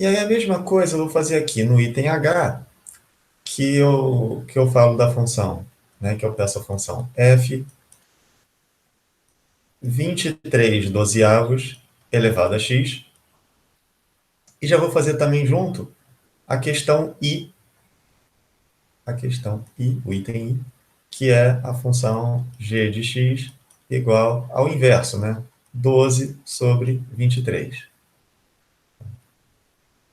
E aí a mesma coisa eu vou fazer aqui no item H, que eu falo da função, né, que eu peço a função f 23 dozeavos elevado a x, e já vou fazer também junto a questão i, o item i, que é a função g de x igual ao inverso, né? 12 sobre 23.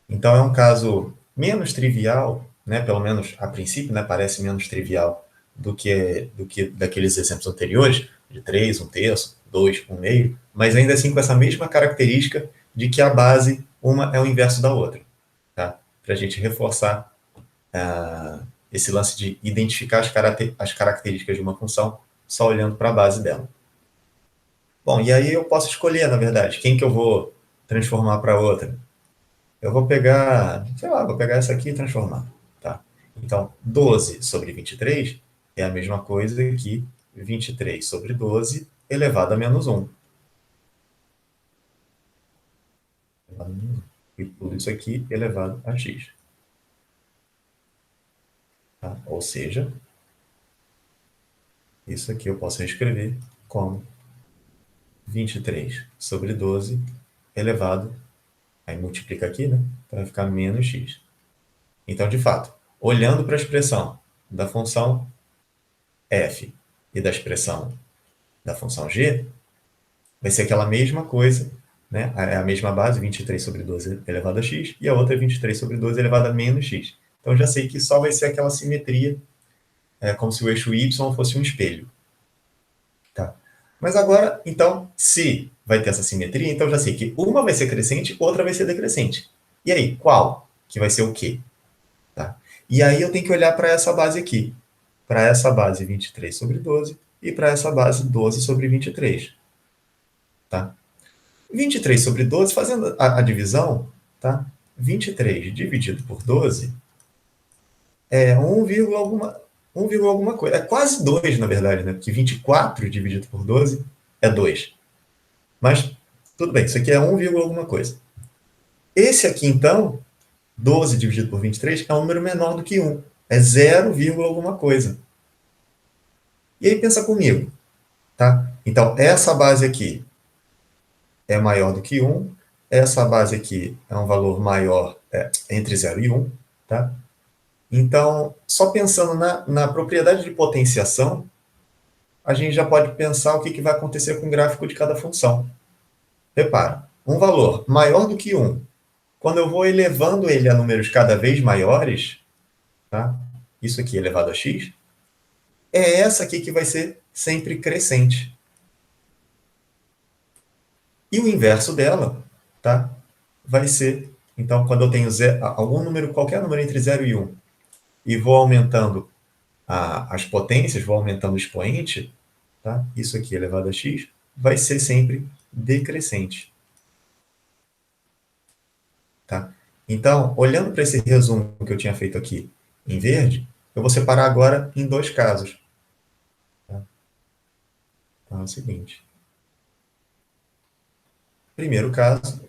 Então é um caso menos trivial, né? Pelo menos a princípio, né? Parece menos trivial do que daqueles exemplos anteriores, de 3, um terço, 2, um meio, mas ainda assim com essa mesma característica de que a base, uma é o inverso da outra, tá? Para a gente reforçar esse lance de identificar as características de uma função só olhando para a base dela. Bom, e aí eu posso escolher, na verdade, quem que eu vou transformar para outra. Eu vou pegar, sei lá, vou pegar essa aqui e transformar. Tá? Então, 12 sobre 23 é a mesma coisa que 23 sobre 12 elevado a menos 1. E tudo isso aqui elevado a x. Tá? Ou seja, isso aqui eu posso reescrever como 23 sobre 12 elevado, aí multiplica aqui, né? Então vai ficar menos x. Então, de fato, olhando para a expressão da função f e da expressão da função g, vai ser aquela mesma coisa, né? É a mesma base, 23 sobre 12 elevado a x, e a outra é 23 sobre 12 elevado a menos x. Então, já sei que só vai ser aquela simetria, como se o eixo y fosse um espelho. Tá? Mas agora, então, se vai ter essa simetria, então já sei que uma vai ser crescente, outra vai ser decrescente. E aí, qual que vai ser o quê? Tá? E aí eu tenho que olhar para essa base aqui. Para essa base 23 sobre 12 e para essa base 12 sobre 23. Tá? 23 sobre 12, fazendo a divisão, tá? 23 dividido por 12 é 1, alguma, 1, alguma coisa. É quase 2, na verdade, né? Porque 24 dividido por 12 é 2. Mas, tudo bem, isso aqui é 1, alguma coisa. Esse aqui, então, 12 dividido por 23 é um número menor do que 1. É 0, alguma coisa. E aí pensa comigo, tá? Então, essa base aqui é maior do que 1. Essa base aqui é um valor maior, entre 0 e 1, tá? Então, só pensando na propriedade de potenciação, a gente já pode pensar o que vai acontecer com o gráfico de cada função. Repara, um valor maior do que 1, quando eu vou elevando ele a números cada vez maiores, tá? Isso aqui elevado a x, é essa aqui que vai ser sempre crescente. E o inverso dela, tá? Vai ser, então, quando eu tenho algum número, qualquer número entre 0 e 1, e vou aumentando as potências, vou aumentando o expoente, tá? Isso aqui elevado a x, vai ser sempre decrescente. Tá? Então, olhando para esse resumo que eu tinha feito aqui em verde, eu vou separar agora em dois casos. Tá? Então, é o seguinte. Primeiro caso,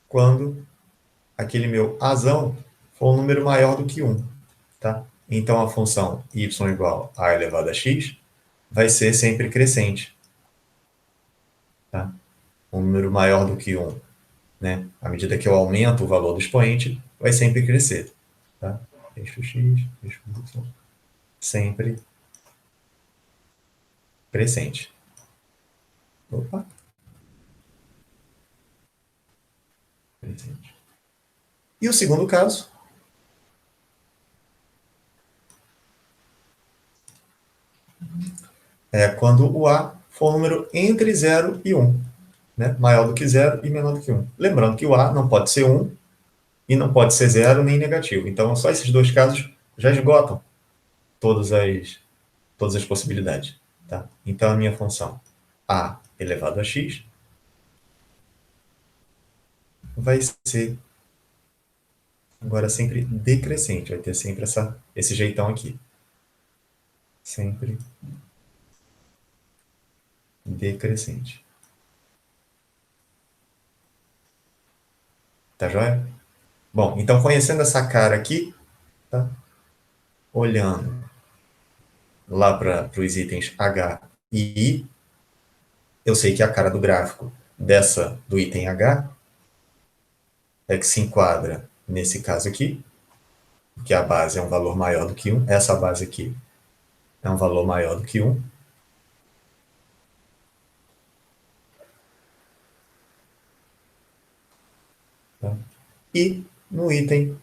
quando aquele meu azão for um número maior do que 1. Tá? Então, a função y igual a elevado a x vai ser sempre crescente. Tá? Um número maior do que 1, né? À medida que eu aumento o valor do expoente, vai sempre crescer. Tá? Eixo x, eixo y, sempre crescente. Opa, crescente. E o segundo caso é quando o A for um número entre 0 e 1, né? Maior do que 0 e menor do que 1. Lembrando que o A não pode ser 1 e não pode ser 0 nem negativo. Então, só esses dois casos já esgotam todas as, todas as possibilidades. Tá? Então, a minha função A elevado a x vai ser agora sempre decrescente. Vai ter sempre esse jeitão aqui. Sempre decrescente. Tá joia? Bom, então conhecendo essa cara aqui, tá? Olhando lá para os itens H e I, eu sei que a cara do gráfico do item H é que se enquadra nesse caso aqui, porque a base é um valor maior do que 1. Essa base aqui é um valor maior do que 1. Tá? E no item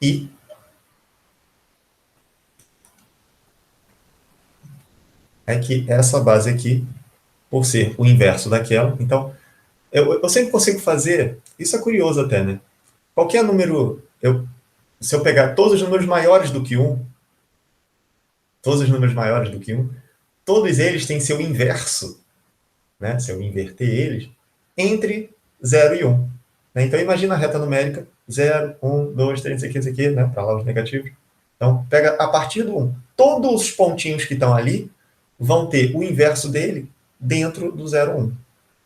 I, é que essa base aqui, por ser o inverso daquela, então, eu sempre consigo fazer, isso é curioso até, né? Qualquer número, se eu pegar todos os números maiores do que 1, todos os números maiores do que 1, todos eles têm seu inverso, né? Se eu inverter eles, entre 0 e 1. Né? Então, imagina a reta numérica, 0, 1, 2, 3, isso aqui, né? Para lá os negativos. Então, pega a partir do 1. Todos os pontinhos que estão ali vão ter o inverso dele dentro do 0, 1,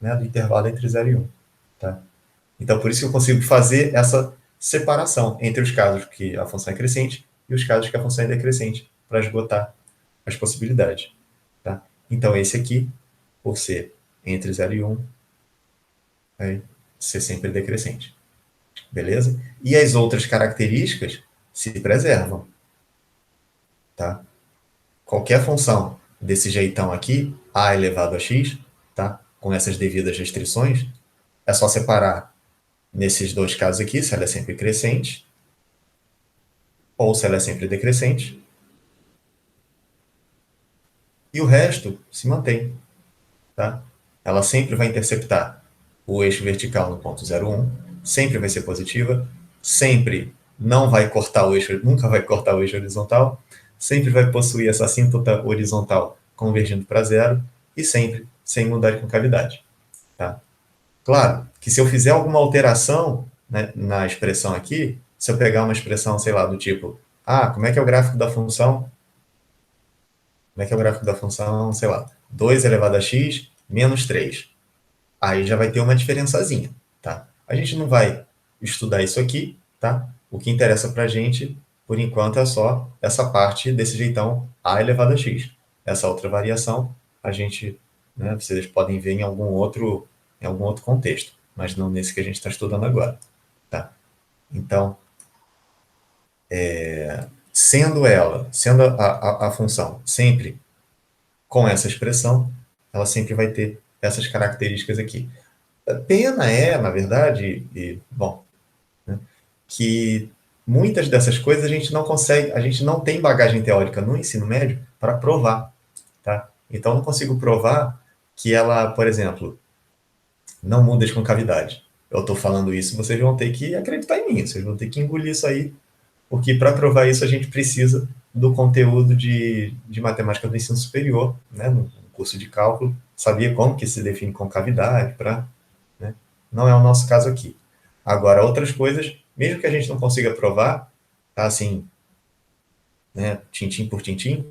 né? Do intervalo entre 0 e 1. Tá? Então, por isso que eu consigo fazer essa separação entre os casos que a função é crescente e os casos que a função é decrescente, para esgotar as possibilidades. Tá? Então, esse aqui, por ser entre 0 e 1, vai ser sempre decrescente. Beleza? E as outras características se preservam. Tá? Qualquer função desse jeitão aqui, a elevado a x, tá? Com essas devidas restrições, é só separar nesses dois casos aqui, se ela é sempre crescente ou se ela é sempre decrescente. E o resto se mantém. Tá? Ela sempre vai interceptar o eixo vertical no ponto 0,1, sempre vai ser positiva, sempre não vai cortar o eixo, nunca vai cortar o eixo horizontal, sempre vai possuir essa assíntota horizontal convergindo para zero e sempre sem mudar de concavidade. Tá? Claro que se eu fizer alguma alteração, né, na expressão aqui, se eu pegar uma expressão, sei lá, do tipo, como é que é o gráfico da função? Como é que é o gráfico da função, sei lá, 2 elevado a x menos 3. Aí já vai ter uma diferençazinha, tá? A gente não vai estudar isso aqui, tá? O que interessa para a gente, por enquanto, é só essa parte desse jeitão a elevado a x. Essa outra variação, a gente, né, vocês podem ver em algum outro contexto, mas não nesse que a gente está estudando agora, tá? Então, sendo a função sempre com essa expressão, ela sempre vai ter essas características aqui. A pena é, na verdade, bom, né, que muitas dessas coisas a gente não consegue, a gente não tem bagagem teórica no ensino médio para provar, tá? Então, eu não consigo provar que ela, por exemplo, não muda de concavidade. Eu estou falando isso, vocês vão ter que acreditar em mim, vocês vão ter que engolir isso aí, porque para provar isso a gente precisa do conteúdo de matemática do ensino superior, né, no curso de cálculo, sabia como que se define concavidade, né? Não é o nosso caso aqui. Agora, outras coisas, mesmo que a gente não consiga provar, tá assim, né, tintim por tintim,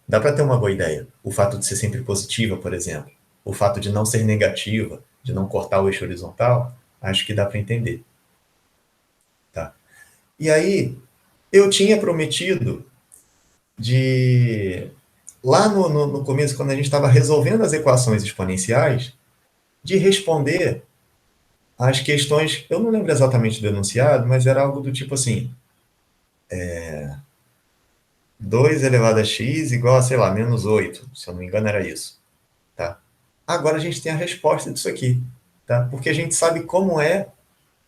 dá para ter uma boa ideia. O fato de ser sempre positiva, por exemplo, o fato de não ser negativa, de não cortar o eixo horizontal, acho que dá para entender. Tá? E aí, eu tinha prometido de, lá no começo, quando a gente estava resolvendo as equações exponenciais, de responder as questões, eu não lembro exatamente do enunciado, mas era algo do tipo assim, 2 elevado a x igual a, sei lá, menos 8, se eu não me engano era isso. Tá? Agora a gente tem a resposta disso aqui, tá? Porque a gente sabe como é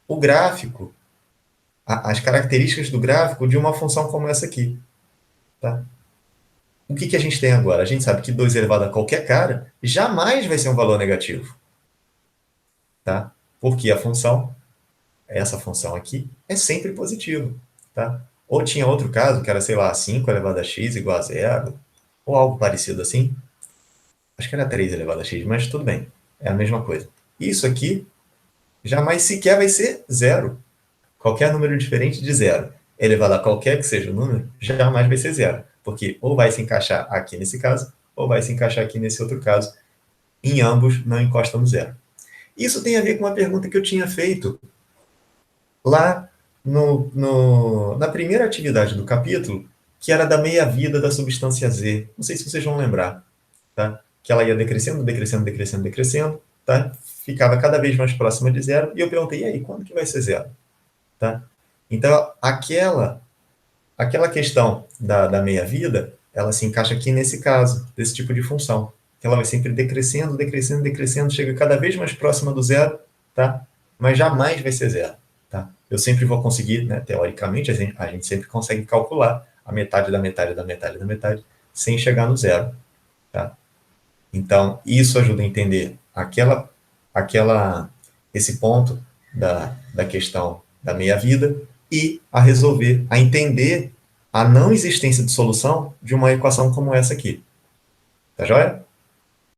o gráfico, as características do gráfico de uma função como essa aqui. Tá? O que a gente tem agora? A gente sabe que 2 elevado a qualquer cara jamais vai ser um valor negativo. Tá? Porque a função, essa função aqui, é sempre positiva. Tá? Ou tinha outro caso, que era, sei lá, 5 elevado a x igual a zero, ou algo parecido assim. Acho que era 3 elevado a x, mas tudo bem. É a mesma coisa. Isso aqui jamais sequer vai ser zero. Qualquer número diferente de zero elevado a qualquer que seja o número, jamais vai ser zero. Porque ou vai se encaixar aqui nesse caso, ou vai se encaixar aqui nesse outro caso. Em ambos, não encosta no zero. Isso tem a ver com uma pergunta que eu tinha feito lá na primeira atividade do capítulo, que era da meia-vida da substância Z. Não sei se vocês vão lembrar, tá? Que ela ia decrescendo, decrescendo, decrescendo, decrescendo, tá? Ficava cada vez mais próxima de zero, e eu perguntei, e aí, quando que vai ser zero? Tá? Então, aquela questão da meia-vida, ela se encaixa aqui nesse caso, desse tipo de função. Ela vai sempre decrescendo, decrescendo, decrescendo, chega cada vez mais próxima do zero, tá? Mas jamais vai ser zero. Tá? Eu sempre vou conseguir, né, teoricamente, a gente sempre consegue calcular a metade da metade da metade da metade sem chegar no zero. Tá? Então, isso ajuda a entender esse ponto da questão da meia-vida e a resolver, a entender a não existência de solução de uma equação como essa aqui. Tá joia?